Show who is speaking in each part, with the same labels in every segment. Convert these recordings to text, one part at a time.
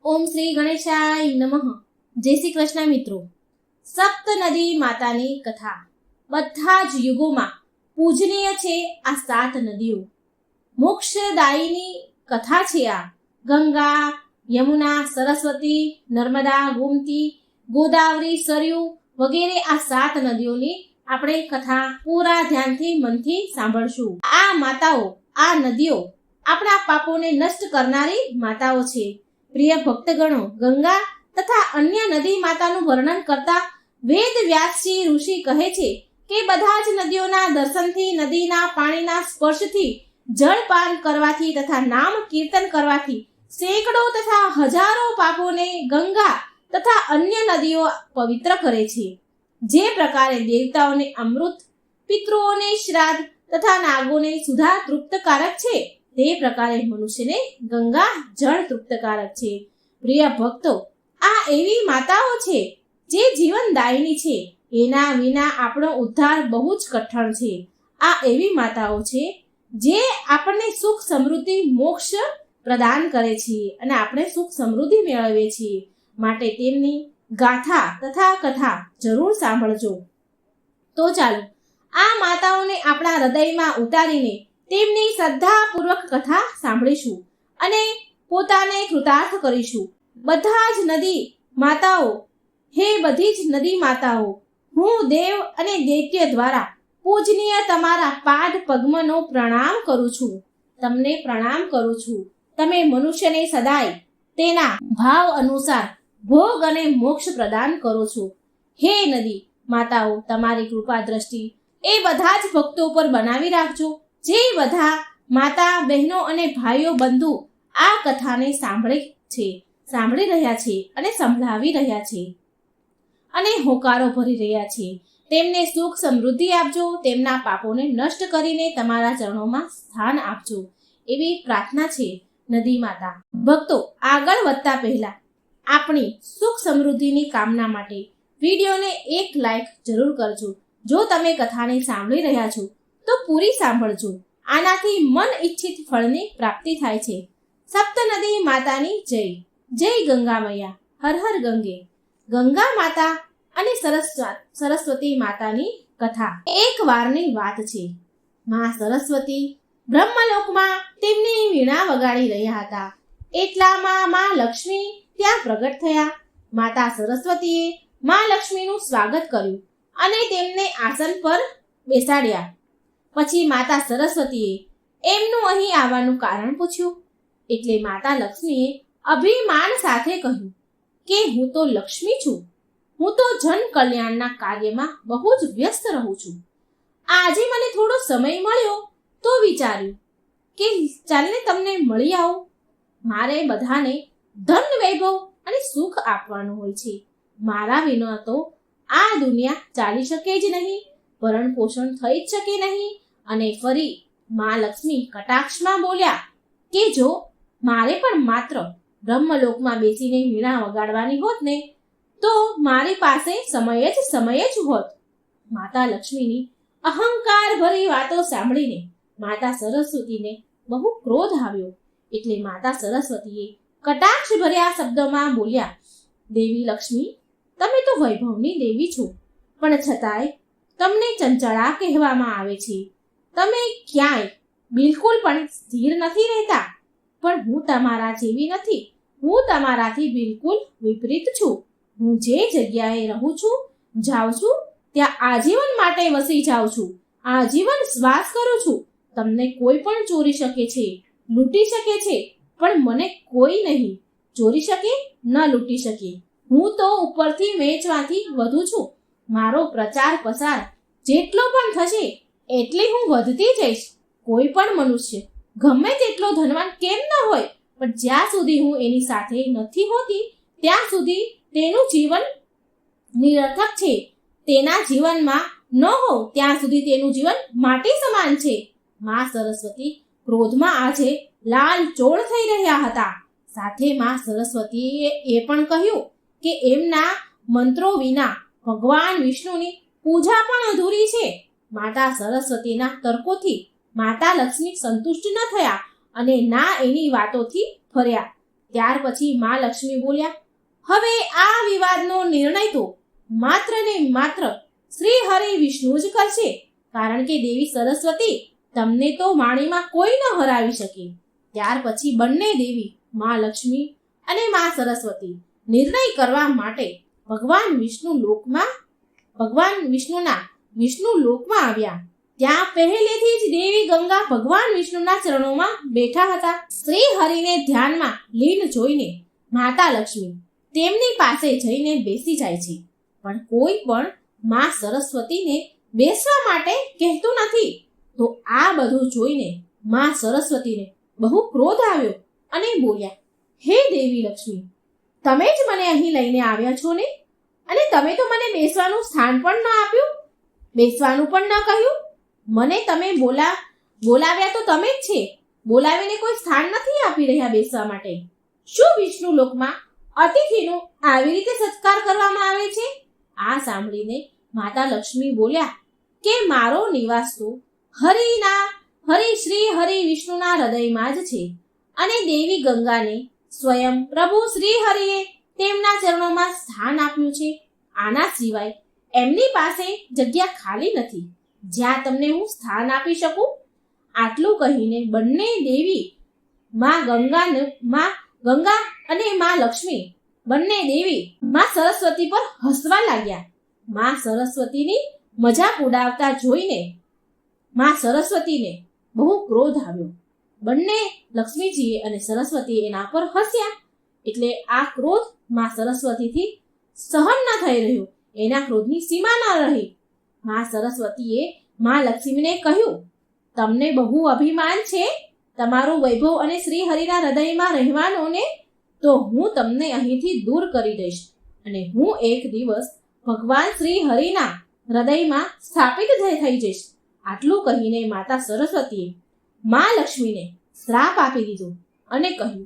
Speaker 1: ઓમ શ્રી ગણેશાય નમઃ. જય શ્રી કૃષ્ણ મિત્રો. સપ્ત નદી માતાની કથા. બધા જ યુગોમાં પૂજનીય છે આ 7 નદીઓ. મોક્ષદાયીની કથા છે આ. ગંગા, યમુના, સરસ્વતી, નર્મદા, ગોમતી, ગોદાવરી, સરયુ વગેરે આ 7 નદીઓની આપણે કથા પૂરા ધ્યાનથી મનથી સાંભળશું. આ માતાઓ, આ નદીઓ આપણા પાપોને નષ્ટ કરનારી માતાઓ છે. પ્રિય ભક્તગણો, ગંગા તથા અન્ય નદી માતાનું વર્ણન કરતા વેદ વ્યાસજી ઋષિ કહે છે કે બધા જ નદીઓના દર્શનથી, નદીના પાણીના સ્પર્શથી, જળપાન કરવાથી તથા નામ કીર્તન કરવાથી સેંકડો તથા હજારો પાપોને ગંગા તથા અન્ય નદીઓ પવિત્ર કરે છે. જે પ્રકારે દેવતાઓને અમૃત, પિતૃઓને શ્રાદ્ધ તથા નાગોને સુધા તૃપ્તકારક છે, તે પ્રકારે મનુષ્યને ગંગા જળ તૃપ્તકારક છે. પ્રિય ભક્તો, આ એવી માતાઓ છે જે જીવનદાયિની છે. એના વિના આપણો ઉદ્ધાર બહુ જ કઠણ છે. આ એવી માતાઓ છે જે આપણને સુખ, સમૃદ્ધિ, મોક્ષ પ્રદાન કરે છે અને આપણે સુખ સમૃદ્ધિ મેળવીએ છીએ. માટે તેમની ગાથા તથા કથા જરૂર સાંભળજો. તો ચાલો આ માતાઓને આપણા હૃદયમાં ઉતારીને તેમની શ્રદ્ધાપૂર્વક કથા સાંભળીશું અને પોતાને કૃતાર્થ કરીશું. બધા જ નદી માતાઓ, હે બધી જ નદી માતાઓ, હું દેવ અને દૈત્ય દ્વારા પૂજનીય તમારા પાદ પદ્મનો પ્રણામ કરું છું. તમને પ્રણામ કરું છું. તમે મનુષ્યને સદાય તેના ભાવ અનુસાર ભોગ અને મોક્ષ પ્રદાન કરો છો. હે નદી માતાઓ, તમારી કૃપા દ્રષ્ટિ એ બધા જ ભક્તો પર બનાવી રાખજો, જે બધા માતા, બહેનો અને ભાઈઓ બંધુ આ કથાને સાંભળી રહ્યા છે અને સંભળાવી રહ્યા છે અને હોકારો ભરી રહ્યા છે. તેમને સુખ સમૃદ્ધિ આપજો. તેમના પાપોને નષ્ટ કરીને તમારા ચરણોમાં સ્થાન આપજો. એવી પ્રાર્થના છે નદી માતા. ભક્તો, આગળ વધતા પહેલા આપણી સુખ સમૃદ્ધિની કામના માટે વિડીયોને એક લાઈક જરૂર કરજો. જો તમે કથાને સાંભળી રહ્યા છો તો પૂરી સાંભળજો. આનાથી મન ઈચ્છિત ફળની પ્રાપ્તિ થાય છે. સપ્ત નદી માતાની જય. જય ગંગા મૈયા. હર હર ગંગે. ગંગા માતા અને સરસ્વતી માતાની કથા. એક વારની વાત છે. માં સરસ્વતી બ્રહ્મલોકમાં તેમની વીણા વગાડી રહ્યા હતા. એટલામાં માં લક્ષ્મી ત્યાં પ્રગટ થયા. માતા સરસ્વતીએ માં લક્ષ્મીનું સ્વાગત કર્યું અને તેમને આસન પર બેસાડ્યા. પછી માતા સરસ્વતીએ એમનું અહીં આવવાનું કારણ પૂછ્યું. એટલે માતા લક્ષ્મીએ અભિમાન સાથે કહ્યું કે હું તો લક્ષ્મી છું. હું તો જન કલ્યાણના કાર્યમાં બહુ જ વ્યસ્ત રહું છું. આજે મને થોડો સમય મળ્યો તો વિચાર્યું કે ચાલને તમને મળી આવું. મારે બધાને ધન, વૈભવ અને સુખ આપવાનું હોય છે. મારા વિના તો આ દુનિયા ચાલી શકે જ નહીં, ભરણ પોષણ થઈ જ શકે નહીં. અને ફરી માં લક્ષ્મી કટાક્ષમાં બોલ્યા કે જો મારે પણ માત્ર બ્રહ્મલોકમાં બેસીને વીણા વગાડવાની હોત ને તો મારી પાસે સમય જ હોત. માતા લક્ષ્મીની અહંકાર ભરી વાતો સાંભળીને માતા સરસ્વતીને બહુ ક્રોધ આવ્યો. એટલે માતા સરસ્વતીએ કટાક્ષ ભર્યા શબ્દોમાં બોલ્યા, દેવી લક્ષ્મી, તમે તો વૈભવની દેવી છો, પણ છતાંય તમને ચંચળા કહેવામાં આવે છે. તમે ક્યાંય બિલકુલ પણ સ્થિર નથી રહેતા. પણ હું તમારા જેવી નથી. હું તમારાથી બિલકુલ વિપરીત છું. હું જે જગ્યાએ રહું છું, જાઉં છું, ત્યાં આજીવન માટે વસી જાઉં છું. આજીવન શ્વાસ કરું છું. તમને કોઈ પણ ચોરી શકે છે, લૂંટી શકે છે, પણ મને કોઈ નહીં ચોરી શકે, ન લૂંટી શકે. હું તો ઉપરથી વેચવાથી વધુ છું. મારો પ્રચાર પ્રસાર જેટલો પણ થશે એટલી હું વધતી જઈશ. કોઈ પણ મનુષ્ય ગમે તેટલો ધનવાન કેમ ન હોય, પણ જ્યાં સુધી હું એની સાથે નથી હોતી ત્યાં સુધી તેનું જીવન નિરર્થક છે. તેના જીવનમાં ન હો ત્યાં સુધી તેનું જીવન માટી સમાન છે. માં સરસ્વતી ક્રોધમાં આજે લાલ ચોળ થઈ રહ્યા હતા. સાથે માં સરસ્વતીએ એ પણ કહ્યું કે એમના મંત્રો વિના ભગવાન વિષ્ણુની પૂજા પણ અધૂરી છે. માતા સરસ્વતીના તર્કોથી માતા લક્ષ્મી સંતુષ્ટ ન થયા અને ના એની વાતોથી ફર્યા. ત્યાર પછી મા લક્ષ્મી બોલ્યા, હવે આ વિવાદનો નિર્ણય તો માત્ર ને માત્ર શ્રી હરિ વિષ્ણુ જ કરશે, કારણ કે દેવી સરસ્વતી તમને તો વાણીમાં કોઈ ન હરાવી શકે. ત્યાર પછી બંને દેવી મા લક્ષ્મી અને મા સરસ્વતી નિર્ણય કરવા માટે ભગવાન વિષ્ણુ લોકમાં આવ્યા. ત્યાં પહેલેથી જ દેવી ગંગા ભગવાન વિષ્ણુના ચરણોમાં બેઠા હતા. શ્રી હરિને ધ્યાનમાં લીન જોઈને માતા લક્ષ્મી તેમની પાસે જઈને બેસી જાય છે, પણ કોઈ પણ મા સરસ્વતીને બેસવા માટે કહેતું નથી. તો આ બધું જોઈને મા સરસ્વતીને બહુ ક્રોધ આવ્યો અને બોલ્યા, હે દેવી લક્ષ્મી, તમે જ મને અહીં લઈને આવ્યા છો ને, અને તમે તો મને બેસવાનું સ્થાન પણ ન આપ્યું, બેસવાનું પણ ન કહ્યું. મને તમે બોલાવ્યા તો તમે જ છે, બોલાવીને કોઈ સ્થાન નથી આપી રહ્યા બેસવા માટે. શું વિષ્ણુ લોકમાં અતિથિનું આવી રીતે સત્કાર કરવામાં આવે છે? આ સાંભળીને માતા લક્ષ્મી બોલ્યા કે મારો નિવાસ તો શ્રી હરિ વિષ્ણુના હૃદયમાં જ છે, અને દેવી ગંગાને સ્વયં પ્રભુ શ્રી હરિએ તેમના ચરણોમાં સ્થાન આપ્યું છે. આના સિવાય એમની પાસે જગ્યા ખાલી નથી જ્યાં તમને હું સ્થાન આપી શકું. આટલું કહીને બંને દેવી માં ગંગા અને માં લક્ષ્મી બંને દેવી માં સરસ્વતી પર હસવા લાગ્યા. માં સરસ્વતીની મજાક ઉડાવતા જોઈને માં સરસ્વતીને બહુ ક્રોધ આવ્યો. બંને લક્ષ્મીજીએ અને સરસ્વતીએ એના પર હસ્યા, એટલે આ ક્રોધ માં સરસ્વતીથી સહન ન થઈ રહ્યો. એના ક્રોધની સીમા ન રહી. માં સરસ્વતીએ માં લક્ષ્મીને કહ્યું, તમને બહુ અભિમાન છે તમારું વૈભવ અને શ્રી હરિના હૃદયમાં રહેવાનો ને, તો હું તમને અહીંથી દૂર કરી દઈશ, અને હું એક દિવસ ભગવાન શ્રી હરિના હૃદયમાં સ્થાપિત થઈ જઈશ. આટલું કહીને માતા સરસ્વતીએ માં લક્ષ્મીને શ્રાપ આપી દીધો અને કહ્યું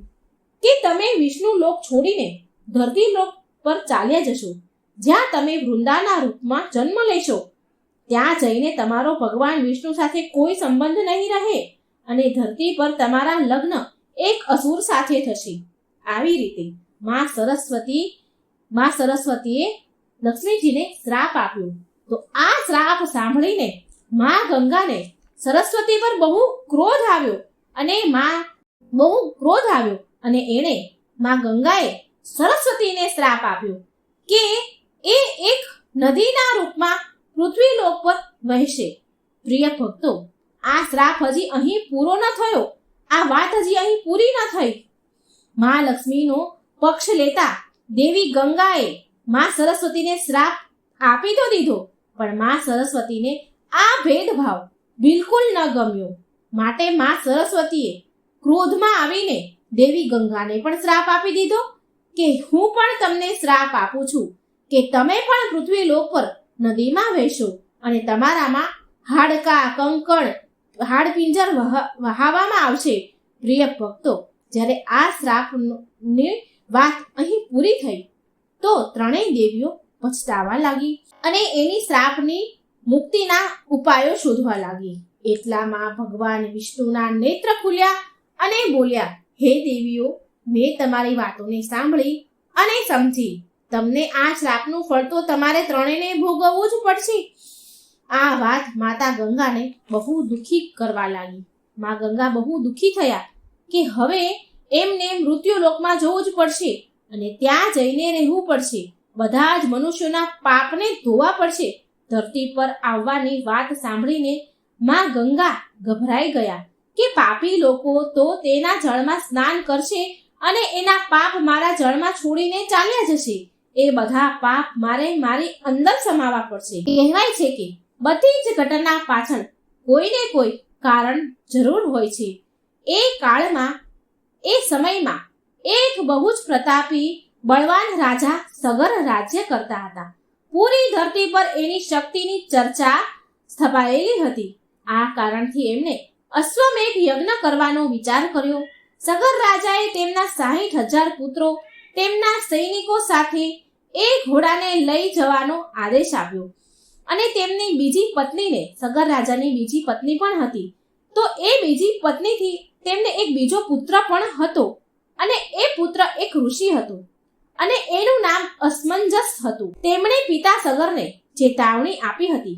Speaker 1: કે તમે વિષ્ણુ લોક છોડીને ધરતી લોક પર ચાલ્યા જશો, જ્યાં તમે વૃંદાના રૂપમાં જન્મ લેશો. ત્યાં જઈને તમારો ભગવાન વિષ્ણુ સાથે કોઈ સંબંધ નહીં રહે, અને ધરતી પર તમારા લગ્ન એક અસુર સાથે થશે. આવી રીતે માં સરસ્વતીએ લક્ષ્મીજીને શ્રાપ આપ્યો. તો આ શ્રાપ સાંભળીને માં ગંગાને સરસ્વતી પર બહુ ક્રોધ આવ્યો, અને એણે માં ગંગાએ સરસ્વતીને શ્રાપ આપ્યો કે એ એક નદીના રૂપમાં પૃથ્વી લોક પર વહેશે. પ્રિય ભક્તો, આ શ્રાપ હજી અહીં પૂરો ન થયો, આ વાત હજી અહીં પૂરી ન થઈ. માં લક્ષ્મીનો પક્ષ લેતા દેવી ગંગાએ માં સરસ્વતીને શ્રાપ આપી તો દીધો, પણ માં સરસ્વતીને આ ભેદભાવ બિલકુલ ન ગમ્યો. માટે માં સરસ્વતીએ ક્રોધમાં આવીને દેવી ગંગાને પણ શ્રાપ આપી દીધો કે હું પણ તમને શ્રાપ આપું છું કે તમે પણ પૃથ્વી લોક પર નદીમાં વહેશો, અને તમારામાં હાડકાં, કંકણ, હાડપિંજર વહાવવામાં આવશે. પ્રિય ભક્તો, જ્યારે આ શ્રાપની વાત અહીં પૂરી થઈ તો ત્રણેય દેવીઓ પછતાવા લાગી અને એની શ્રાપની મુક્તિના ઉપાયો શોધવા લાગી. એટલામાં ભગવાન વિષ્ણુના નેત્ર ખુલ્યા અને બોલ્યા, હે દેવીઓ, મેં તમારી વાતોને સાંભળી અને સમજી. તમને આ શ્રાપનું ફળ તો તમારે ત્રણેયને ભોગવવું જ પડશે. આ વાત માતા ગંગાને બહુ દુઃખી કરવા લાગી. મા ગંગા બહુ દુઃખી થયા કે હવે એમને મૃત્યુલોકમાં જવું જ પડશે, અને ત્યાં જઈને રહેવું પડશે. બધા જ મનુષ્યોના પાપને ધોવા પડશે. ધરતી પર આવવાની વાત સાંભળીને માં ગંગા ગભરાઈ ગયા કે પાપી લોકો તો તેના જળમાં સ્નાન કરશે અને એના પાપ મારા જળમાં છોડીને ચાલ્યા જશે. એ બધા પાપ મારી અંદર સમાવવા પડશે. કહેવાય છે કે બધી જ ઘટના પાછળ કોઈને કોઈ કારણ જરૂર હોય છે. એ સમયમાં એક બહુ જ પ્રતાપી બળવાન રાજા સગર રાજ્ય કરતા હતા. પૂરી ધરતી પર એની શક્તિની ચર્ચા સ્થપાયેલી હતી. આ કારણથી એમણે અશ્વમેઘ યજ્ઞ કરવાનો વિચાર કર્યો. સગર રાજાએ તેમના 60,000 પુત્રો તેમના સૈનિકો સાથે એ ઘોડાને લઈ જવાનો આદેશ આપ્યો, અને તેમની બીજી પત્નીને, સગર રાજાની બીજી પત્ની પણ હતી, તો એ બીજી પત્નીથી તેમને એક બીજો પુત્ર પણ હતો. અને એ પુત્ર એક ઋષિ હતો અને એનું નામ અસમંજસ હતું. તેમણે પિતા સગરને ચેતવણી આપી હતી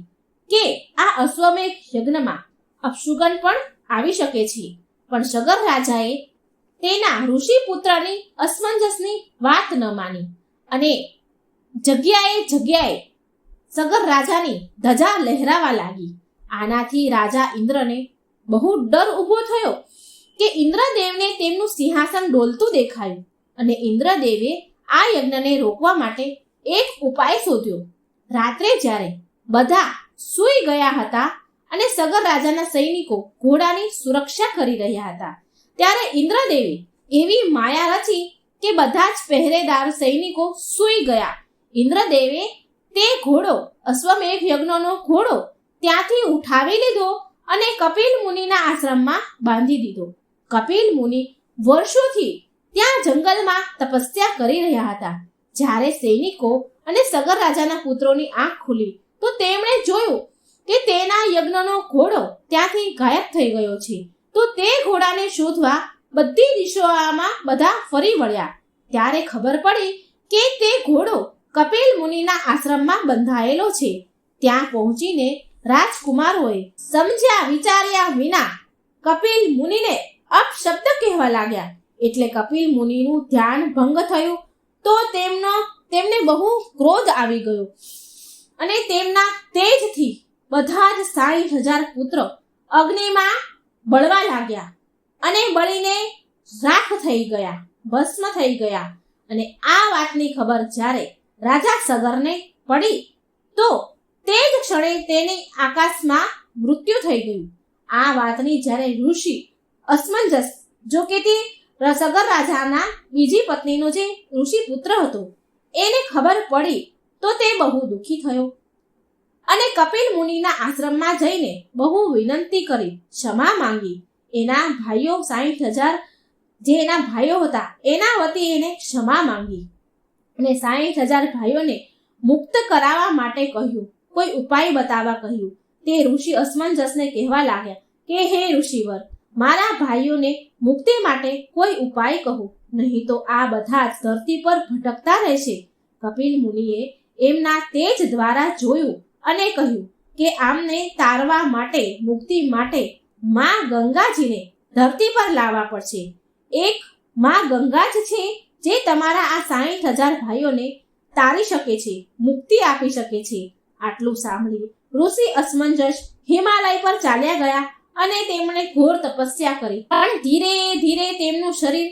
Speaker 1: કે આ અશ્વમેઘ યજ્ઞમાં અપશુકન પણ આવી શકે છે, પણ સગર રાજાએ તેના ઋષિ પુત્રની અસમંજસની વાત ન માની અને જગ્યાએ સગર રાજાની ધજા લહેરાવા લાગી. આનાથી રાજા ઇન્દ્રને બહુ ડર ઊભો થયો કે ઇન્દ્રદેવને તેમનું સિંહાસન ડોલતું દેખાયું અને ઇન્દ્રદેવે આ યજ્ઞને રોકવા માટે એક ઉપાય શોધ્યો. રાત્રે જ્યારે બધા સૂઈ ગયા હતા અને સગર રાજાના સૈનિકો ઘોડાની સુરક્ષા કરી રહ્યા હતા, ત્યારે ઇન્દ્રદેવે એવી માયા રચી કે બધા જ પહેરેદાર સૈનિકો સૂઈ ગયા. ઇન્દ્રદેવે તે ઘોડો, અશ્વમેઘ યજ્ઞનો ઘોડો ત્યાંથી ઉઠાવી લીધો અને કપિલ મુનિના આશ્રમમાં બાંધી દીધો. કપિલ મુનિ વર્ષોથી ત્યાં જંગલમાં તપસ્યા કરી રહ્યા હતા. જ્યારે સૈનિકો અને સગર રાજાના પુત્રોની આંખ ખુલી તો તેમણે જોયું કે તેના યજ્ઞનો ઘોડો ત્યાંથી ગાયબ થઈ ગયો છે. તો તે ઘોડાને શોધવા બધી દિશાઓમાં બધા ફરી વળ્યા. ત્યારે ખબર પડી કે તે ઘોડો કપિલ મુનિના આશ્રમમાં બંધાયેલો છે. ત્યાં પહોંચીને રાજકુમારોએ સમજ્યા વિચાર્યા વિના કપિલ મુનિને અપશબ્દ કહેવા લાગ્યા. એટલે કપિલ મુનિનું ધ્યાન ભંગ થયું. તો તેમને બહુ ક્રોધ આવી ગયો અને તેમના તેજથી બધા જ 60,000 પુત્રો અગ્નિમાં બળવા લાગ્યા અને બળીને રાખ થઈ ગયા, ભસ્મ થઈ ગયા. અને આ વાતની ખબર જ્યારે રાજા સગરને પડી તો તે જ ક્ષણે તેની આકાશમાં મૃત્યુ થઈ ગયું. આ વાતની જ્યારે ઋષિ અસમંજસ, જો કે તે સગર રાજાના બીજી પત્નીનો જે ઋષિ પુત્ર હતો, એને ખબર પડી તો તે બહુ દુઃખી થયો અને કપિલ મુનિના આશ્રમમાં જઈને બહુ વિનંતી કરી, ક્ષમા માંગી. એના ભાઈઓ 60,000 જે એના ભાઈઓ હતા એના વતી એને ક્ષમા માંગી અને 60,000 ભાઈઓને મુક્ત કરાવવા માટે કહ્યું, કોઈ ઉપાય બતાવવા કહ્યું. તે ઋષિ અસમંજસને કહેવા લાગ્યા કે હે ઋષિવર, મારા ભાઈઓને મુક્તિ માટે કોઈ ઉપાય કહો, નહીં તો આ બધા જ ધરતી પર ભટકતા રહેશે. કપિલ મુનિએ એમના તેજ દ્વારા જોયું અને કહ્યું કે આમને તારવા માટે, મુક્તિ માટે માં ગંગાજીને ધરતી પર લાવવા પડશે. એક માં ગંગા જ છે જે તમારા આ 60,000 ભાઈઓને તારી શકે છે, મુક્તિ આપી શકે છે. આટલું સાંભળી ઋષિ અસમંજસ હિમાલય પર ચાલ્યા ગયા અને તેમણે ઘોર તપસ્યા કરી, પણ ધીરે ધીરે તેમનું શરીર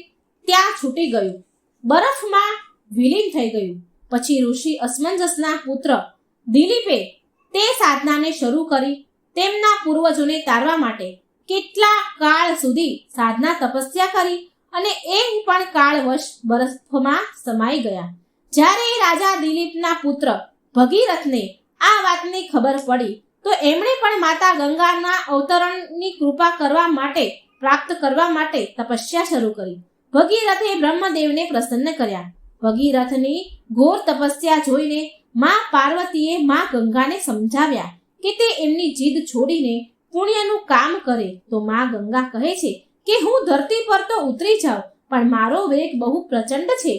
Speaker 1: ત્યાં છૂટી ગયું, બરફમાં વિલીન થઈ ગયું. પછી ઋષિ અસમંજસના પુત્ર દિલીપે તે સાધનાને શરૂ કરી. તેમના પૂર્વજોને તારવા માટે કેટલા કાળ સુધી સાધના તપસ્યા કરી અને એ પણ કાળવશ બરફમાં સમાઈ ગયા. જ્યારે રાજા દિલીપના પુત્ર ભગીરથને આ વાતની ખબર પડી તો એમણે પણ માતા ગંગાના અવતરણની કૃપા કરવા માટે, પ્રાપ્ત કરવા માટે તપસ્યા શરૂ કરી. ભગીરથે બ્રહ્મદેવને પ્રસન્ન કર્યા. ભગીરથની ઘોર તપસ્યા જોઈને માં પાર્વતીએ માં ગંગાને સમજાવ્યા કે તે એમની જીદ છોડીને પુણ્યનું કામ કરે. તો માં ગંગા કહે છે કે હું ધરતી પર તો ઉતરી જાઉં, પણ મારો વેગ બહુ પ્રચંડ છે,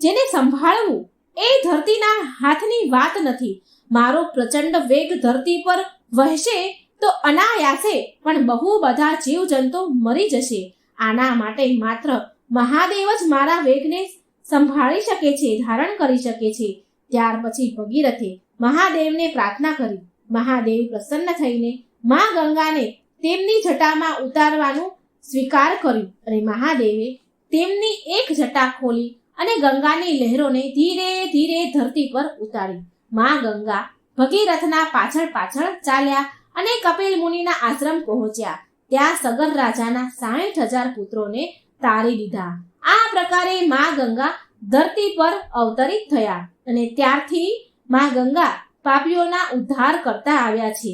Speaker 1: જેને સંભાળવું એ ધરતીના હાથની વાત નથી. મારો પ્રચંડ વેગ ધરતી પર વહેશે તો અનાયાસે પણ બહુ બધા જીવજંતુ મરી જશે. આના માટે માત્ર મહાદેવ જ મારા વેગને સંભાળી શકે છે, ધારણ કરી શકે છે. ત્યાર પછી ભગીરથે મહાદેવને પ્રાર્થના કરી. મહાદેવ પ્રસન્ન થઈને માં ગંગાને તેમની જટામાં ઉતારવાનું સ્વીકાર કર્યું અને મહાદેવે તેમની એક જટા ખોલી અને ગંગાની લહેરોને ધીરે ધીરે ધરતી પર ઉતારી. માં ગંગા ભગીરથના પાછળ પાછળ ચાલ્યા અને કપિલ મુનિના આશ્રમ પહોંચ્યા. ત્યાં સગર રાજાના 60,000 પુત્રોને તારી દીધા. આ પ્રકારે માં ગંગા ધરતી પર અવતરિત થયા અને ત્યારથી માં ગંગા પાપીઓના ઉદ્ધાર કરતા આવ્યા છે.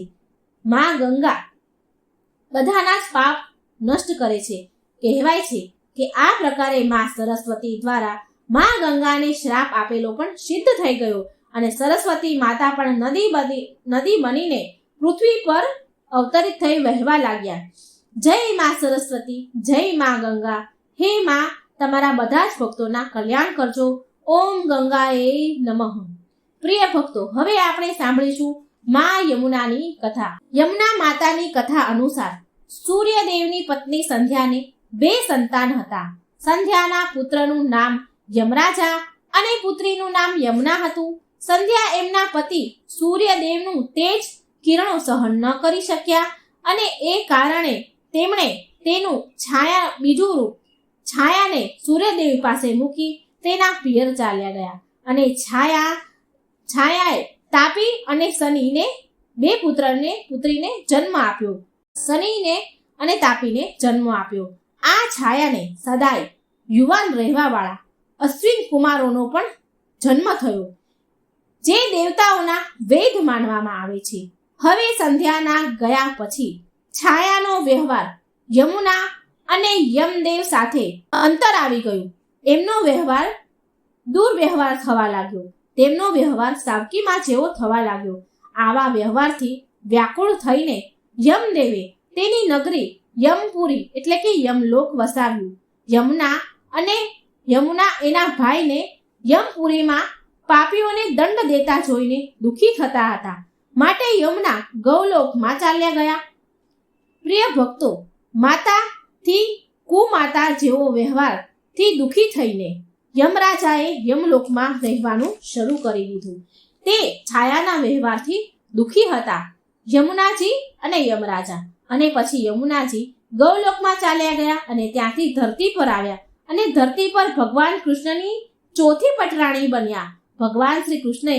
Speaker 1: માં ગંગા બધાના જ પાપ નષ્ટ કરે છે. કહેવાય છે કે આ પ્રકારે માં સરસ્વતી દ્વારા માં ગંગાને શ્રાપ આપેલો પણ સિદ્ધ થઈ ગયો અને સરસ્વતી માતા પણ નદી બનીને પૃથ્વી પર અવતરિત થઈ વહેવા લાગ્યા. જય માં સરસ્વતી, જય માં ગંગા, હે માં, તમારા બધા જ ભક્તોના કલ્યાણ કરજો. ઓમ ગંગાએ નમઃ. પ્રિય ભક્તો, હવે આપણે સાંભળીશું માં યમુનાની કથા. યમુના માતાની કથા અનુસાર સૂર્યદેવની પત્ની સંધ્યાને 2 સંતાન હતા. સંધ્યાના પુત્રનું નામ યમરાજા અને પુત્રીનું નામ યમુના હતું. સંધ્યા એમના પતિ સૂર્યદેવનું તેજ કિરણો સહન ન કરી શક્યા અને એ કારણે તેમણે તેનું બીજું રૂપ છાયાને સૂર્યદેવ પાસે મૂકી તેના પિયર ચાલ્યા ગયા. અને છાયાએ તાપી અને શનિને 2 પુત્રીને જન્મ આપ્યો. શનિને અને તાપીને જન્મ આપ્યો. આ છાયાને સદાય યુવાન રહેવાવાળા અશ્વિન કુમારોનો પણ જન્મ થયો, જે દેવતાઓના વેદ માનવામાં આવે છે. હવે સંધ્યાના ગયા પછી છાયાનો વ્યવહાર યમુના અને યમદેવ સાથે અંતર આવી ગયું. એમનો વ્યવહાર દુર્વ્યવહાર થવા લાગ્યો. તેમનો વ્યવહાર સાવકીમાં જેવો થવા લાગ્યો. આવા વ્યવહારથી વ્યાકુળ થઈને યમદેવે તેની નગરી યમપુરી એટલે કે યમલોક વસાવ્યું. યમુના એના ભાઈને યમપુરીમાં પાપીઓને દંડ દેતા જોઈને દુઃખી થતા હતા, માટે યમુના ગૌલોકમાં ચાલ્યા ગયા. પ્રિય ભક્તો, માતાથી કુમાતા જેવો વ્યવહારથી દુઃખી થઈને યમરાજાએ યમલોકમાં રહેવાનું શરૂ કરી દીધું. તે છાયાના વ્યવહારથી દુઃખી હતા યમુનાજી અને યમરાજા. અને પછી યમુનાજી ગૌલોકમાં ચાલ્યા ગયા અને ત્યાંથી ધરતી પર આવ્યા અને ધરતી પર ભગવાન કૃષ્ણની ચોથી પટરાણી બન્યા. ભગવાન શ્રી કૃષ્ણએ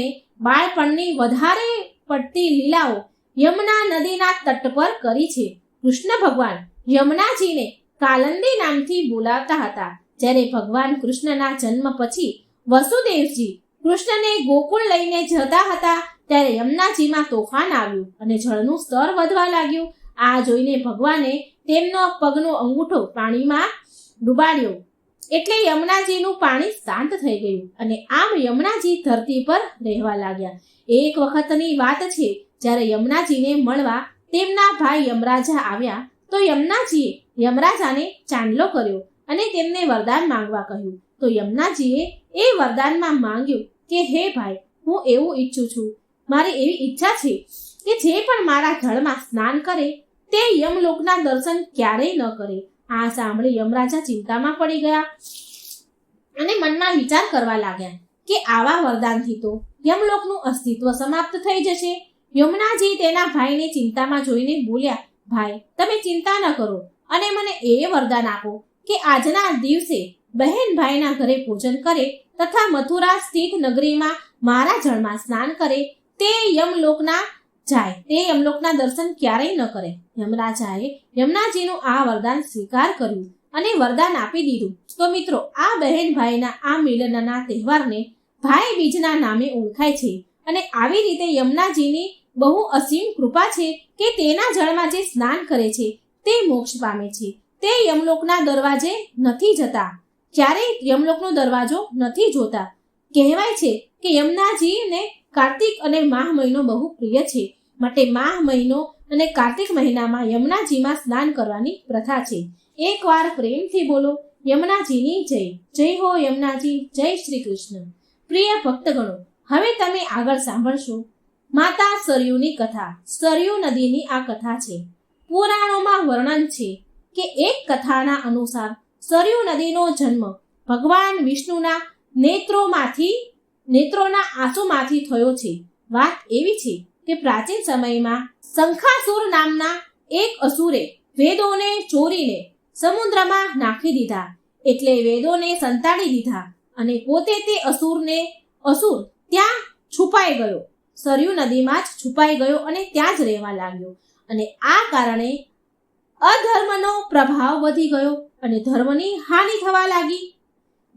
Speaker 1: બાળપણની વધારે પડતી લીલાઓ યમુના નદીના તટ પર કરી છે. કૃષ્ણ ભગવાન યમુનાજીને કાલંદી નામથી બોલાવતા હતા. જ્યારે ભગવાન કૃષ્ણના જન્મ પછી વસુદેવજી કૃષ્ણને ગોકુળ લઈને જતા હતા, ત્યારે યમુનાજીમાં તોફાન આવ્યું અને જળનું સ્તર વધવા લાગ્યું. આ જોઈને ભગવાને તેમનો પગનો અંગૂઠો પાણીમાં ડૂબાડ્યો, એટલે યમુનાજીનું પાણી શાંત થઈ ગયું અને આમ યમુનાજી ધરતી પર રહેવા લાગ્યા. એક વખતની વાત છે, જ્યારે યમુનાજીને મળવા તેમના ભાઈ યમરાજા આવ્યા, તો યમુનાજીએ યમરાજાને ચાંદલો કર્યો અને તેમને વરદાન માંગવા કહ્યું. તો યમુનાજીએ એ વરદાનમાં માંગ્યું કે હે ભાઈ, હું એવું ઈચ્છું છું, મારી એવી ઈચ્છા છે કે જે પણ મારા જળમાં સ્નાન કરે તે યમલોકના દર્શન ક્યારેય ન કરે. આ સાંભળી યમરાજા ચિંતામાં પડી ગયા અને મનમાં વિચાર કરવા લાગ્યા કે આવા વરદાનથી તો યમલોકનું અસ્તિત્વ સમાપ્ત થઈ જશે. યમુનાજી તેના ભાઈને ચિંતામાં જોઈને બોલ્યા, ભાઈ, તમે ચિંતા ન કરો અને મને એ વરદાન આપો કે આજના દિવસે બહેન ભાઈના ઘરે પૂજન કરે તથા મથુરા સ્થિત નગરીમાં મારા જળમાં સ્નાન કરે તે યમલોકના દર્શન ક્યારેય ન કરે. યમરાજાએ યમુનાજીનું આ વરદાન સ્વીકાર કર્યું અને વરદાન આપી દીધું. તો મિત્રો, આ બહેન ભાઈના આ મિલનના તહેવારને ભાઈ બીજના નામે ઓળખાય છે. અને આવી રીતે યમુનાજીની બહુ અસીમ કૃપા છે કે તેના જળમાં જે સ્નાન કરે છે તે મોક્ષ પામે છે. તે યમલોકના દરવાજે નથી જતા, ક્યારેય યમલોકનો દરવાજો નથી જોતા. કહેવાય છે કે યમુનાજીને કાર્તિક અને માહ મહિનો બહુ પ્રિય છે, માટે માહ મહિનો અને કાર્તિક મહિનામાં યમુનાજીમાં સ્નાન કરવાની પ્રથા છે. એકવાર પ્રેમથી બોલો યમુનાજીની જય. જય હો યમુનાજી, જય શ્રી કૃષ્ણ. પ્રિય ભક્તગણો, હવે તમે આગળ સાંભળશો માતા સરયુની કથા. સરયુ નદીની આ કથા છે. પુરાણોમાં વર્ણન છે કે એક કથાના અનુસાર સરયુ નદીનો જન્મ ભગવાન વિષ્ણુના નેત્રોના આંસુમાંથી થયો છે. વાત એવી છે કે પ્રાચીન સમયમાં શંખાસુર નામના એક અસુરે વેદોને ચોરીને સમુદ્રમાં નાખી દીધા. એટલે વેદોને સંતાડી દીધા અને પોતે તે અસુર ત્યાં છુપાઈ ગયો. સરયુ નદીમાં જ છુપાઈ ગયો અને ત્યાં જ રહેવા લાગ્યો. અને આ કારણે અધર્મનો પ્રભાવ વધી ગયો અને ધર્મની હાનિ થવા લાગી.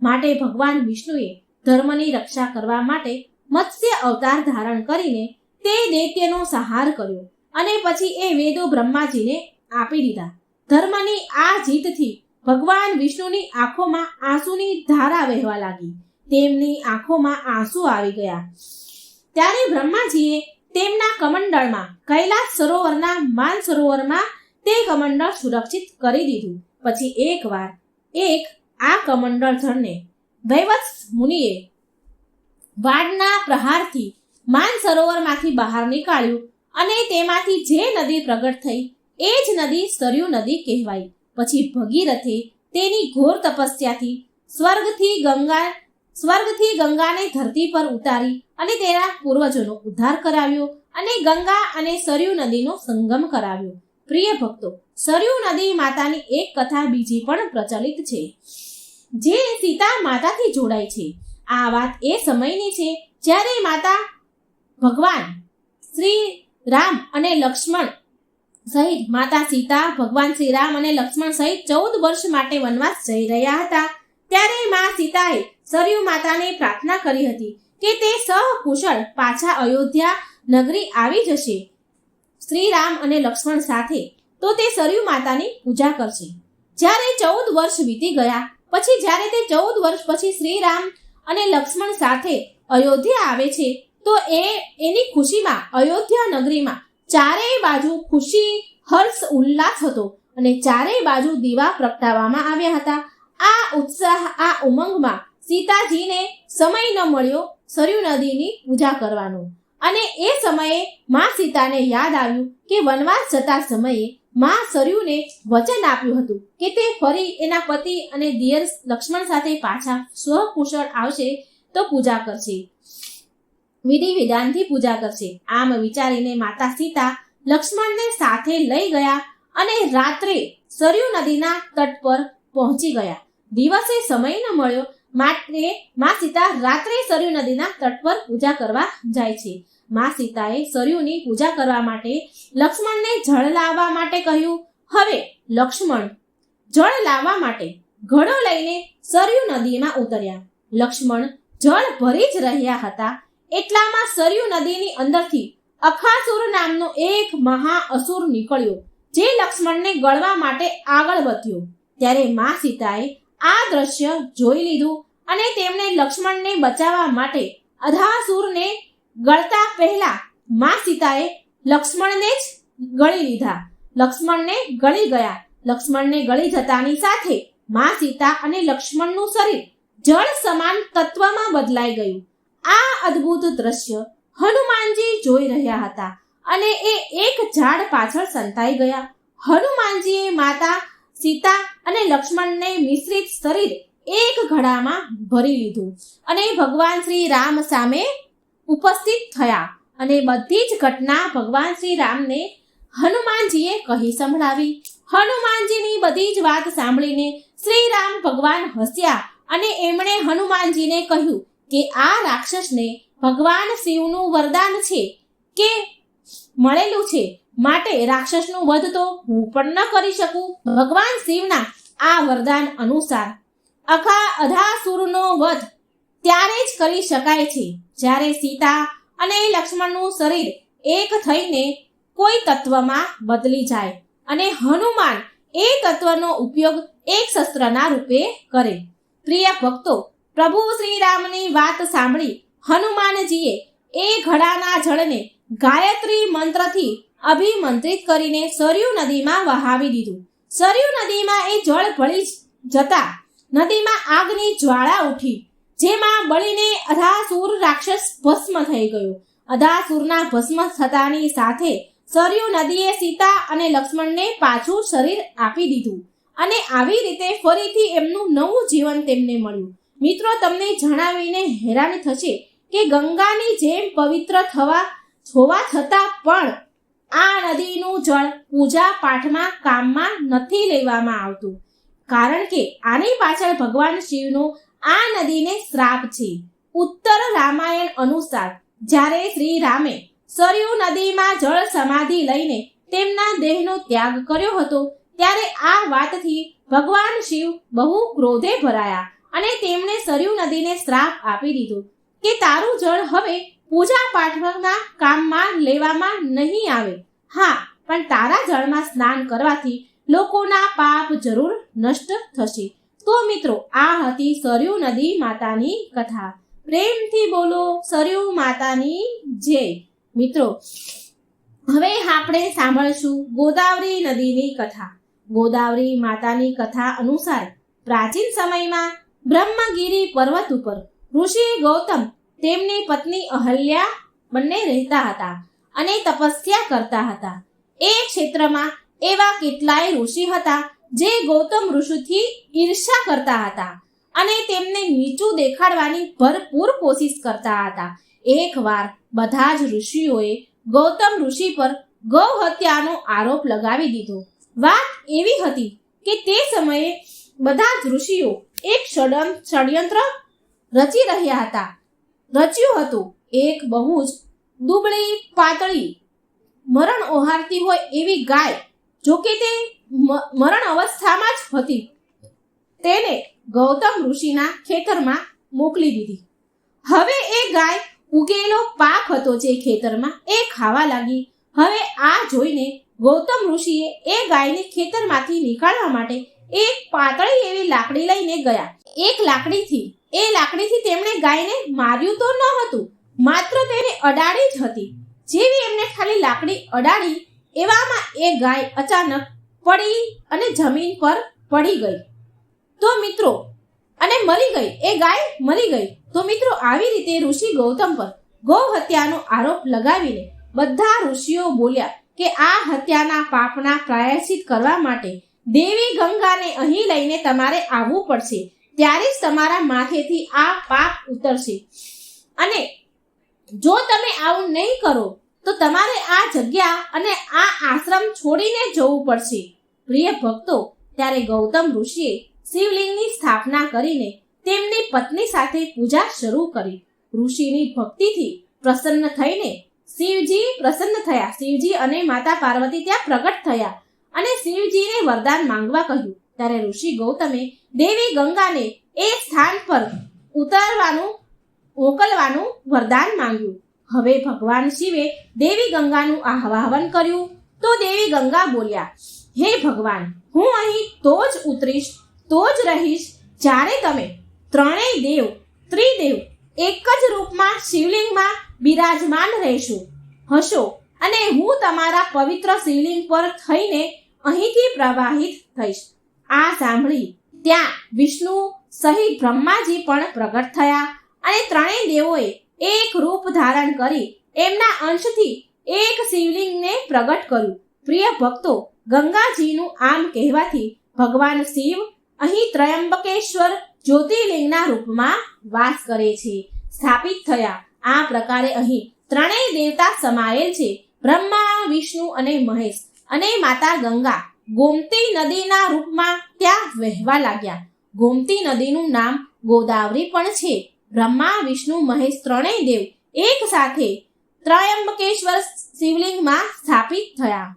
Speaker 1: માટે ભગવાન વિષ્ણુએ ધર્મની રક્ષા કરવા માટે મત્સ્ય અવતાર ધારણ કરીને તે દૈત્યનો સંહાર કર્યો અને પછી એ વેદો બ્રહ્માજીને આપી દીધા. ધર્મની આ જીતથી ભગવાન વિષ્ણુની આંખોમાં આંસુની ધારા વહેવા લાગી. તેમની આંખોમાં આંસુ આવી ગયા. ત્યારે બ્રહ્માજીએ તેમના કમંડળમાં કૈલાસ સરોવરના માનસરોવરમાં તે કમંડળ સુરક્ષિત કરી દીધું. પછી એકવાર એક આ કમંડળ જળને વૈવત્સ મુનિએ વાડના પ્રહારથી માનસરોવરમાંથી બહાર નીકાળ્યું અને તેમાંથી જે નદી પ્રગટ થઈ એ જ નદી સરયુ નદી કહેવાઈ. પછી ભગીરથે તેની ઘોર તપસ્યાથી સ્વર્ગથી ગંગાને ધરતી પર ઉતારી અને તેના પૂર્વજોનો ઉદ્ધાર કરાવ્યો અને ગંગા અને સરયુ નદીનો સંગમ કરાવ્યો. પ્રિય ભક્તો, સરયુ નદી માતાની એક કથા બીજી પણ પ્રચલિત છે, જે સીતા માતાથી જોડાય છે. આ વાત એ સમયની છે જ્યારે માતા ભગવાન શ્રી રામ અને લક્ષ્મણ સહિત માતા સીતા ભગવાન શ્રી રામ અને લક્ષ્મણ સહિત 14 વર્ષ માટે વનવાસ જઈ રહ્યા હતા. ત્યારે મા સીતાએ સરયુ માતાને પ્રાર્થના કરી હતી કે તે સહકુશળ પાછા અયોધ્યા નગરી આવી જશે શ્રી રામ અને લક્ષ્મણ સાથે, તો તે સરયુ માતાની પૂજા કરશે. જ્યારે 14 વર્ષ વીતી ગયા પછી જ્યારે તે 14 વર્ષ પછી શ્રી રામ અને લક્ષ્મણ સાથે અયોધ્યા આવે છે, તો એની ખુશીમાં અયોધ્યા નગરીમાં ચારેય બાજુ ખુશી, હર્ષ, ઉલ્લાસ હતો અને ચારેય બાજુ દીવા પ્રગટાવવામાં આવ્યા હતા. આ ઉત્સાહ, આ ઉમંગમાં સીતાજીને સમય ન મળ્યો સરયુ નદીની પૂજા કરવાનો. અને એ સમયે મા સીતાને યાદ આવ્યું કે વનવાસ જતા સમયે મા સરયુને વચન આપ્યું હતું કે તે ફરી એના પતિ અને દિયર લક્ષ્મણ સાથે પાછા સ્વકુશળ આવશે તો પૂજા કરશે, વિધિ વિધાનથી પૂજા કરશે. આમ વિચારીને માતા સીતા લક્ષ્મણને સાથે લઈ ગયા અને રાત્રે સરયુ નદીના તટ પર પહોંચી ગયા. દિવસે સમય ન મળ્યો માટે મા સીતા રાત્રે સરયુ નદીના તટ પર પૂજા કરવા જાય છે. મા સીતાએ સરયુની પૂજા કરવા માટે લક્ષ્મણને જળ લાવવા માટે કહ્યું. હવે લક્ષ્મણ જળ લાવવા માટે ઘડો લઈને સરયુ નદીમાં ઉતર્યા. લક્ષ્મણ જળ ભરી જ રહ્યા હતા એટલામાં સરયુ નદીની અંદરથી અખાસુર નામનો એક મહા અસુર નીકળ્યો, જે લક્ષ્મણને ગળવા માટે આગળ વધ્યો. ત્યારે મા સીતાએ આ દ્રશ્ય જોઈ લીધું અને તેમણે લક્ષ્મણને બચાવવા માટે અધાસુરને ગળતા પહેલા મા સીતાએ લક્ષ્મણને જ ગળી લીધા. લક્ષ્મણને ગળી ગયા. લક્ષ્મણને ગળી જતાની સાથે મા સીતા અને લક્ષ્મણનું શરીર જળ સમાન તત્વમાં બદલાઈ ગયું. આ અદ્ભુત દ્રશ્ય હનુમાનજી જોઈ રહ્યા હતા અને એ એક ઝાડ પાછળ સંતાઈ ગયા. હનુમાનજીએ માતા સીતા અને લક્ષ્મણને મિશ્રિત શરીર એક ઘડામાં ભરી લીધું અને ભગવાન શ્રી રામ સામે ઉપસ્થિત થયા અને બધી જ ઘટના ભગવાન શ્રી રામને હનુમાનજીએ કહી સંભળાવી. હનુમાનજીની બધી જ વાત સાંભળીને શ્રી રામ ભગવાન હસ્યા અને એમણે હનુમાનજીને કહ્યું કે આ રાક્ષસને ભગવાન શિવનું વરદાન છે કે મળેલું છે, માટે રાક્ષસનું વધ તો હું પણ ન કરી શકું. ભગવાન શિવના આ વરદાન અનુસાર અધાસુરનો વધ ત્યારે જ કરી શકાય છે જ્યારે સીતા અને લક્ષ્મણનું શરીર એક થઈને કોઈ તત્વમાં બદલી જાય અને હનુમાન એ તત્વનો ઉપયોગ એક શસ્ત્રના રૂપે કરે. પ્રિય ભક્તો, પ્રભુ શ્રી રામની વાત સાંભળી હનુમાનજીએ એ ઘડાના જળને ગાયત્રી મંત્રથી અભિમંત્રિત કરીને સરયુ નદીમાં વહાવી દીધું. સરયુ નદીમાં એ જળ ભળી જતા નદીમાં આગની જ્વાળા ઉઠી, જેમાં બળીને અધાસુર રાક્ષસ ભસ્મ થઈ ગયો. અધાસુરના ભસ્મ થતાની સાથે સરયુ નદીએ સીતા અને લક્ષ્મણને પાછું શરીર આપી દીધું અને આવી રીતે ફરીથી એમનું નવું જીવન તેમને મળ્યું. મિત્રો, તમને જણાવીને હેરાન થશે કે ગંગાની જેમ પવિત્ર હોવા છતાં પણ આ નદીનું જળ પૂજા પાઠમાં કામમાં નથી લેવામાં આવતું, કારણ કે આની પાછળ ભગવાન શિવનો આ નદીને શ્રાપ છે. ઉત્તર રામાયણ અનુસાર જ્યારે શ્રી રામે સરયુ નદીમાં જળ સમાધિ લઈને તેમના દેહનો ત્યાગ કર્યો હતો, ત્યારે આ વાતથી ભગવાન શિવ બહુ ક્રોધે ભરાયા અને તેમણે સરયુ નદીને શ્રાપ આપી દીધો કે તારું જળ હવે પૂજા પાઠના કામમાં લેવામાં નહીં આવે. હા, પણ તારા જળમાં સ્નાન કરવાથી લોકોના પાપ જરૂર નષ્ટ થશે. તો મિત્રો, આ હતી સરયુ નદી માતાની કથા. પ્રેમથી બોલો સરયુ માતાની જય. મિત્રો, હવે આપણે સાંભળશું ગોદાવરી નદીની કથા. ગોદાવરી માતાની કથા અનુસાર પ્રાચીન સમયમાં બ્રહ્મગીરી પર્વત ઉપર ઋષિ ગૌતમ તેમની પત્ની અહલ્યા બંને રહેતા હતા અને તપસ્યા કરતા હતા. એ ક્ષેત્રમાં એવા કેટલાય ઋષિ હતા જે ગૌતમ ઋષિથી ઈર્ષ્યા કરતા હતા અને તેમને નીચું દેખાડવાની ભરપૂર કોશિશ કરતા હતા. એકવાર બધા જ ઋષિઓએ ગૌતમ ઋષિ પર ગૌ હત્યાનો આરોપ લગાવી દીધો. વાત એવી હતી કે તે સમયે બધા જ ઋષિઓ એક ષડયંત્ર રચી રહ્યા હતા. રચ્યું હતું એક બહુ જ દુબળી પાતળી મરણ ઓહારતી હોય એવી ગાય, જોકે તે મરણ અવસ્થામાં જ હતી, તેને ગૌતમ ઋષિના ખેતરમાં મોકલી દીધી. હવે એ ગાય ઉગેલો પાક હતો જે ખેતરમાં એ ખાવા લાગી. હવે આ જોઈને ગૌતમ ઋષિએ એ ગાયને ખેતરમાંથી નીકાળવા માટે એક પાતળી એવી લાકડી લઈને ગયા. એ લાકડીથી તેમણે ગાયને માર્યું તો ન હતું, માત્ર તેને અડાડી જ હતી. જેવી એમને ખાલી લાકડી અડાડી એવામાં એ ગાય અચાનક પડી અને જમીન પર પડી ગઈ તો મિત્રો અને મરી ગઈ. એ ગાય મરી ગઈ. તો મિત્રો આવી રીતે ઋષિ ગૌતમ પર ગૌ હત્યાનો આરોપ લગાવીને બધા ઋષિઓ બોલ્યા કે આ હત્યાના પાપના પ્રાયશ્ચિત કરવા માટે દેવી ગંગાને અહીં લઈને તમારે આવવું પડશે, ત્યારે જ તમારા માથેથી આ પાપ ઉતરશે. અને જો તમે આવું નહીં કરો તો તમારે આ જગ્યા અને આ આશ્રમ છોડીને જવું પડશે. પ્રિય ભક્તો, ત્યારે ગૌતમ ઋષિએ શિવલિંગની સ્થાપના કરીને તેમની પત્ની સાથે પૂજા શરૂ કરી. ઋષિની ભક્તિથી પ્રસન્ન થઈને શિવજી અને માતા પાર્વતી ત્યાં પ્રગટ થયા અને શિવજીને વરદાન માંગવા કહ્યું. ત્યારે ઋષિ ગૌતમે દેવી ગંગાને એ સ્થાન પર મોકલવાનું વરદાન માંગ્યું. હવે ભગવાન શિવે દેવી ગંગાનું આહ્વાન કર્યું તો દેવી ગંગા બોલ્યા, હે ભગવાન, હું અહીં તો જ ઉતરીશ, તો જ રહીશ જ્યારે તમે ત્રણેય દેવ ત્રિદેવ એક જ રૂપમાં શિવલિંગમાં બિરાજમાન હશો અને હું તમારા પવિત્ર શિવલિંગ પર થઈને અહીંથી પ્રવાહિત થઈશ. આ સાંભળી ત્યાં વિષ્ણુ સહિત બ્રહ્માજી પણ પ્રગટ થયા અને ત્રણેય દેવોએ એક રૂપ ધારણ કરી એમના અંશથી એક શિવલિંગને પ્રગટ કર્યું. પ્રિય ભક્તો, ગંગાજીનું આમ કહેવાથી ભગવાન શિવ અહીં ત્રયંબકેશ્વર જ્યોતિર્લિંગના રૂપમાં વાસ કરે છે, સ્થાપિત થયા. આ પ્રકારે અહીં ત્રણેય દેવતા સમાયેલ છે, બ્રહ્મા, વિષ્ણુ અને મહેશ. અને માતા ગંગા ગોમતી નદીના રૂપમાં ત્યાં વહેવા લાગ્યા. ગોમતી નદીનું નામ ગોદાવરી પણ છે. બ્રહ્મા, વિષ્ણુ, મહેશ ત્રણેય દેવ એક સાથે ત્રયંબકેશ્વર શિવલિંગમાં સ્થાપિત થયા.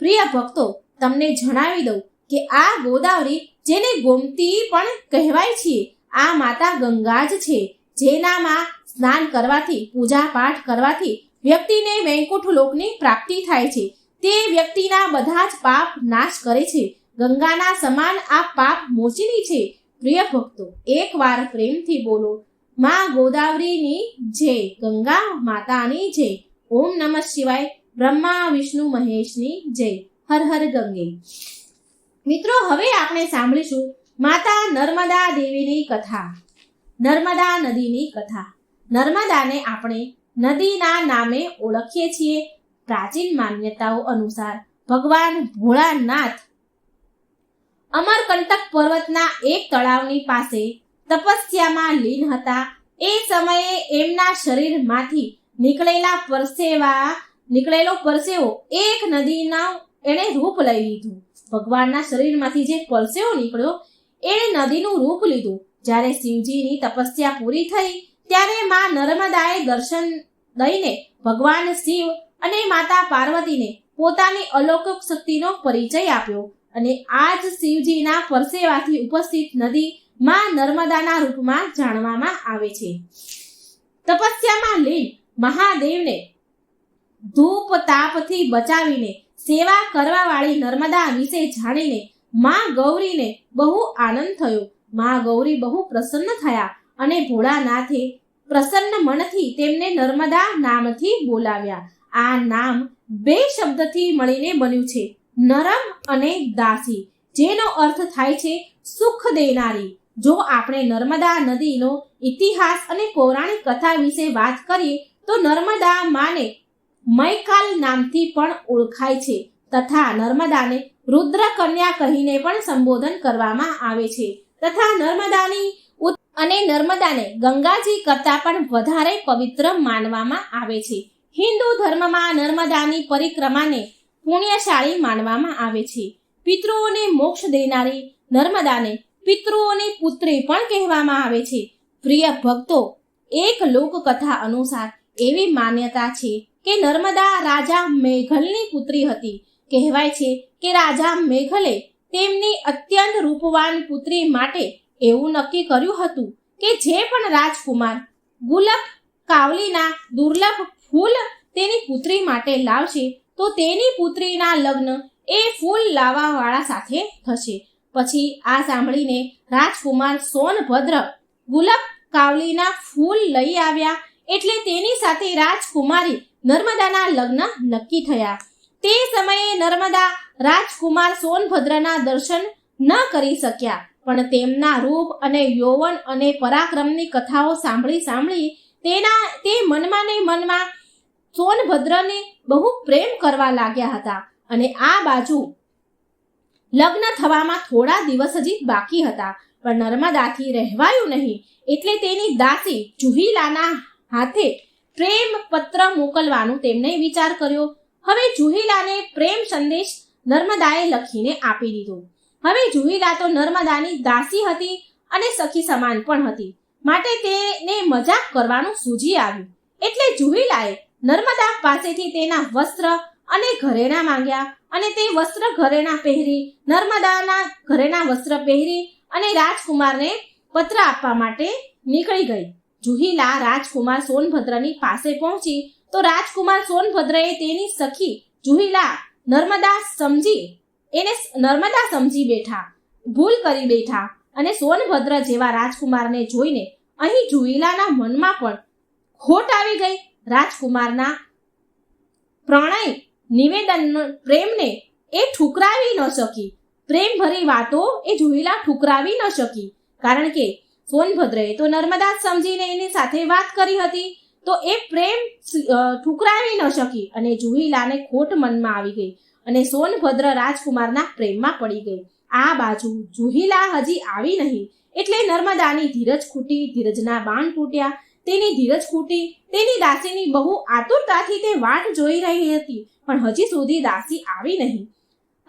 Speaker 1: પ્રિય ભક્તો, તમને જણાવી દઉં કે આ ગોદાવરી, જેને ગોમતી પણ કહેવાય છે, આ માતા ગંગા જ છે, જેનામાં સ્નાન કરવાથી, પૂજા પાઠ કરવાથી વ્યક્તિને વૈકુંઠ લોકની પ્રાપ્તિ થાય છે. તે વ્યક્તિના બધા જ પાપ નાશ કરે છે. ગંગાના સમાન આ પાપ મોચીની છે. પ્રિય ભક્તો, એકવાર પ્રેમથી બોલો, માં ગોદાવરીની જય, ગંગા માતાની જય, ઓમ નમઃ શિવાય, બ્રહ્મા, વિષ્ણુ, મહેશની જય, હર હર ગંગે. મિત્રો, હવે આપણે સાંભળીશું માતા નર્મદા દેવીની કથા, નર્મદા નદીની કથા. નર્મદાને આપણે નદીના નામે ઓળખીએ છીએ. પ્રાચીન માન્યતાઓ અનુસાર ભગવાન ભોળાનાથ અમરકંટક પર્વતના એક તળાવની પાસે તપસ્યામાં લીન હતા. એ સમયે એમના શરીરમાંથી નીકળેલો પરસેવો એક નદીના એણે રૂપ લઈ લીધું. ભગવાનના શરીરમાંથી જે પરસેવો નીકળ્યો એણે નદીનું રૂપ લીધું. જ્યારે શિવજીની તપસ્યા પૂરી થઈ ત્યારે માં નર્મદાએ દર્શન દઈને ભગવાન શિવ અને માતા પાર્વતીને પોતાની અલૌકિક શક્તિનો પરિચય આપ્યો અને આજ શિવજીના પરસેવાથી ઉપસ્થિત નદી માં નર્મદાના રૂપમાં જાણવામાં આવે છે. તપસ્યામાં લીન મહાદેવને ધૂપ તાપથી બચાવીને સેવા કરવાવાળી નર્મદા વિશે જાણીને માં ગૌરીને બહુ આનંદ થયો. માં ગૌરી બહુ પ્રસન્ન થયા અને ભોળાનાથે પ્રસન્ન મનથી તેમને નર્મદા નામથી બોલાવ્યા. આ નામ બે શબ્દથી મળીને બન્યું છે, નરમ અને દાસી. જેનો અર્થ થાય છે સુખ દેનારી. જો આપણે નર્મદા નદીનો ઇતિહાસ અને પૌરાણિક કથા વિશે વાત કરીએ તો નર્મદા માને મૈકાલ નામથી પણ ઓળખાય છે તથા નર્મદાને રુદ્ર કન્યા કહીને પણ સંબોધન કરવામાં આવે છે તથા નર્મદાને ગંગાજી કરતાં પણ વધારે પવિત્ર માનવામાં આવે છે. હિન્દુ ધર્મમાં નર્મદાની પરિક્રમાને પુણ્યશાળી માનવામાં આવે છે. પિતૃઓને મોક્ષ દેનારી નર્મદાને પિતૃઓની પુત્રી પણ કહેવામાં આવે છે. પ્રિય ભક્તો, એક લોકકથા અનુસાર એવી માન્યતા છે કે નર્મદા રાજા મેઘલની પુત્રી હતી. કહેવાય છે કે રાજા મેઘલે તેમની અત્યંત રૂપવાન પુત્રી માટે એવું નક્કી કર્યું હતું કે જે પણ રાજકુમાર ગુલાબ કાવલીના દુર્લભ ફૂલ તેની પુત્રી માટે લાવશે તો તેની પુત્રીના લગ્ન એ ફૂલ લાવવાવાળા સાથે થશે. પછી આ સાંભળીને રાજકુમાર સોનભદ્ર ગુલાબ કાવલીના ફૂલ લઈ આવ્યા એટલે તેની સાથે રાજકુમારી નર્મદાના લગ્ન નક્કી થયા. તે સમયે નર્મદા રાજકુમાર સોનભદ્રના દર્શન ન કરી શક્યા, પણ તેમના રૂપ અને યૌવન અને પરાક્રમની કથાઓ સાંભળી તે મનમાં સોનભદ્રને બહુ પ્રેમ કરવા લાગ્યા હતા. અને આ બાજુ લગ્ન થવામાં થોડા દિવસ જ બાકી હતા, પણ નર્મદાથી રહેવાયું નહીં એટલે તેની દાસી જુહીલાના હાથે પ્રેમ પત્ર મોકલવાનું તેમણે વિચાર કર્યો. હવે જુહીલાને પ્રેમ સંદેશ નર્મદાએ લખીને આપી દીધો. હવે જુહીલા તો નર્મદાની દાસી હતી અને સખી સમાન પણ હતી, માટે તેને મજાક કરવાનું સૂઝી આવ્યું. એટલે જુહીલાએ નર્મદા પાસેથી તેના વસ્ત્ર અને ઘરેણાં માંગ્યા અને તે વસ્ત્ર ઘરેણાં પહેરી નર્મદાના ઘરેણાં વસ્ત્ર પહેરી અને રાજકુમારને પત્ર આપવા માટે નીકળી ગઈ. જુહીલા રાજકુમાર સોનભદ્રની પાસે પહોંચી તો રાજકુમાર સોનભદ્રએ તેની સખી જુહીલા નર્મદા સમજી બેઠા, ભૂલ કરી બેઠા અને સોનભદ્ર જેવા રાજકુમારને જોઈને અહીં જુહીલાના મનમાં પણ ખોટ આવી ગઈ. રાજકુમારના પ્રણય નિવેદન પ્રેમને એ ઠુકરાવી ન શકી. પ્રેમભરી વાતો એ જુહીલા ઠુકરાવી ન શકી, કારણ કે સોનભદ્રએ તો નર્મદા સમજીને એની સાથે વાત કરી હતી, તો એ પ્રેમ ઠુકરાવી ન શકી અને જુહીલાને ખોટ મનમાં આવી ગઈ અને સોનભદ્ર રાજકુમારના પ્રેમમાં પડી ગઈ. આ બાજુ જુહીલા હજી આવી નહીં એટલે નર્મદાની ધીરજ ખૂટી, ધીરજના બાણ તૂટ્યા. તેની ધીરજ ખૂટી. તેની દાસીની બહુ આતુરતાથી તે વાટ જોઈ રહી હતી, પણ હજી સુધી દાસી આવી નહીં.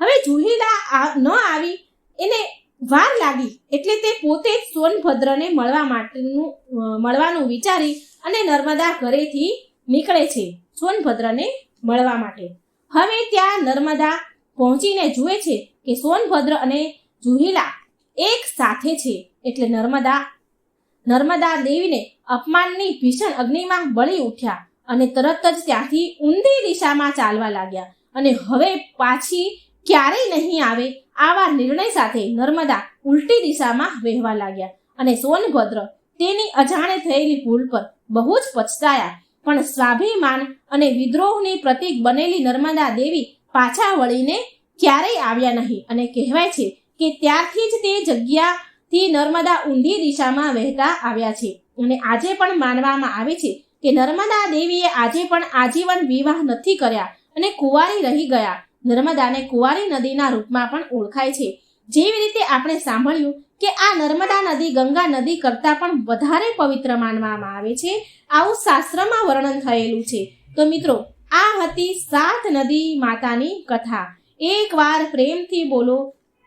Speaker 1: હવે જુહીલા ન આવી એને વાર લાગી એટલે તે પોતે જ સોનભદ્રને મળવાનું વિચારી અને નર્મદા ઘરેથી નીકળે છે સોનભદ્રને મળવા માટે. હવે ત્યાં નર્મદા પહોંચીને જુએ છે કે સોનભદ્ર અને જુહીલા એક સાથે છે એટલે નર્મદા દેવીને અપમાનની ભીષણ અગ્નિમાં બળી ઉઠ્યા અને તરત જ ત્યાંથી ઊંધી દિશામાં ચાલવા લાગ્યા અને હવે પાછી ક્યારેય નહીં આવે આવા નિર્ણય સાથે નર્મદા ઉલટી દિશામાં વહેવા લાગ્યા અને સોનભદ્ર તેની અજાણે થયેલી ભૂલ પર બહુ જ પછતાયા. પણ સ્વાભિમાન અને વિદ્રોહની પ્રતીક બનેલી નર્મદા દેવી પાછા વળીને ક્યારેય આવ્યા નહીં અને કહેવાય છે કે ત્યારથી જ તે જગ્યાથી નર્મદા ઊંધી દિશામાં વહેતા આવ્યા છે. અને આજે પણ માનવામાં આવે છે કે નર્મદા દેવીએ આજે પણ આજીવન વિવાહ નથી કર્યા અને કુંવારી રહી ગયા. નર્મદાને કુંવારી નદીના રૂપમાં પણ ઓળખાય છે. જેવી રીતે આપણે સાંભળ્યું કે આ નર્મદા નદી ગંગા નદી કરતાં પણ વધારે પવિત્ર માનવામાં આવે છે, આવું શાસ્ત્રમાં વર્ણન થયેલું છે. તો મિત્રો, આ હતી 7 નદી માતાની કથા. એકવાર પ્રેમથી બોલો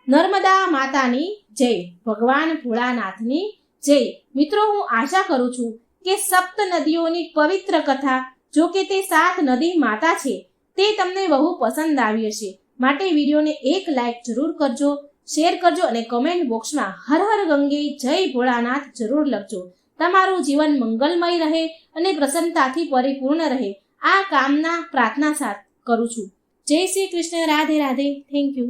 Speaker 1: નર્મદા માતાની જય, ભગવાન ભોળાનાથની જય. મિત્રો, હું આશા કરું છું કે 7 નદીઓની પવિત્ર કથા, જો કે તે 7 નદી માતા છે, તે તમને બહુ પસંદ આવી હશે. માટે વિડીયોને એક લાઈક જરૂર કરજો, શેર કરજો અને કમેન્ટ બોક્સમાં હર હર ગંગે જય ભોળાનાથ જરૂર લખજો. તમારું જીવન મંગલમય રહે અને પ્રસન્નતાથી પરિપૂર્ણ રહે, આ કામના પ્રાર્થના સાથે કરું છું. જય શ્રી કૃષ્ણ. રાધે રાધે. Thank you.